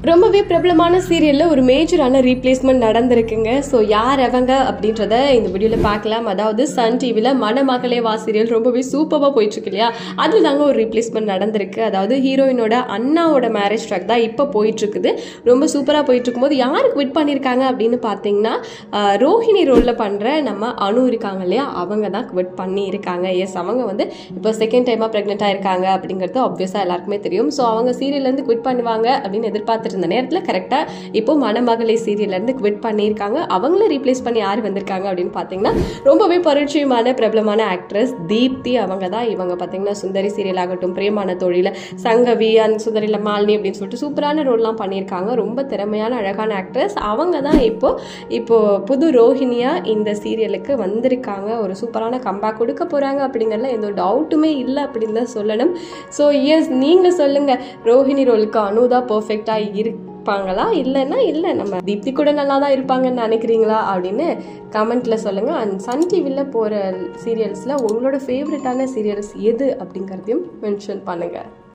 ரொம்பவே பிரபலமான சீரியல்ல ஒரு மேஜரான ரீப்ளேஸ்மெண்ட் நடந்திருக்குங்க. ஸோ யார் அவங்க அப்படின்றத இந்த வீடியோவில் பார்க்கலாம். அதாவது சன் டிவியில் மணமகளே வா சீரியல் ரொம்பவே சூப்பராக போயிட்டு இருக்கு இல்லையா, அதில் தாங்க ஒரு ரீப்ளேஸ்மெண்ட் நடந்திருக்கு. அதாவது ஹீரோயினோட அண்ணாவோட மேரேஜ் ட்ராக் தான் இப்போ போயிட்டு இருக்குது. ரொம்ப சூப்பராக போயிட்டு இருக்கும்போது யாருக்கு குவிட் பண்ணியிருக்காங்க அப்படின்னு பார்த்தீங்கன்னா, ரோஹிணி ரோலில் பண்ணுற நம்ம அனு இருக்காங்க இல்லையா, அவங்க தான் குவிட் பண்ணியிருக்காங்க. எஸ், அவங்க வந்து இப்போ செகண்ட் டைமாக ப்ரெக்னெண்ட்டாக இருக்காங்க அப்படிங்கிறது ஆப்வியஸாக எல்லாருக்குமே தெரியும். ஸோ அவங்க சீரியல்லேருந்து குவிட் பண்ணுவாங்க அப்படின்னு எதிர்பார்த்து இருந்த நேரத்தில் கரெக்டாக இப்போ மணமகளே சீரியல்லேருந்து குவிட் பண்ணியிருக்காங்க. அவங்கள ரீப்ளேஸ் பண்ணி யார் வந்திருக்காங்க அப்படின்னு பார்த்தீங்கன்னா, ரொம்பவே பரிச்சயமான பிரபலமான ஆக்ட்ரஸ் தீப்தி அவங்க தான். இவங்க பார்த்தீங்கன்னா சுந்தரி சீரியல் ஆகட்டும், பிரியமான தொழில சங்கவி, அந்த சுந்தரியில் மாலினி அப்படின்னு சொல்லிட்டு சூப்பரான ரோல்லாம் பண்ணியிருக்காங்க. ரொம்ப திறமையான அழகான ஆக்ட்ரஸ் அவங்க தான் இப்போ புது ரோஹிணியா இந்த சீரியலுக்கு வந்திருக்காங்க. ஒரு சூப்பரான கம்பேக் கொடுக்க போகிறாங்க அப்படிங்கிறதுல எந்த டவுட்டுமே இல்லை அப்படின்னு தான் சொல்லணும். ஸோ எஸ், நீங்கள் சொல்லுங்கள், ரோஹிணி ரோலுக்கு அனுதான் பர்ஃபெக்டாக இருப்பாங்களா, இல்லைன்னா இல்லை நம்ம தீப்தி கூட நல்லா தான் இருப்பாங்கன்னு நினைக்கிறீங்களா அப்படின்னு கமெண்ட்டில் சொல்லுங்கள். அண்ட் சன் டிவியில் போகிற சீரியல்ஸில் உங்களோட ஃபேவரட்டான சீரியல்ஸ் எது அப்படிங்கிறதையும் மென்ஷன் பண்ணுங்கள்.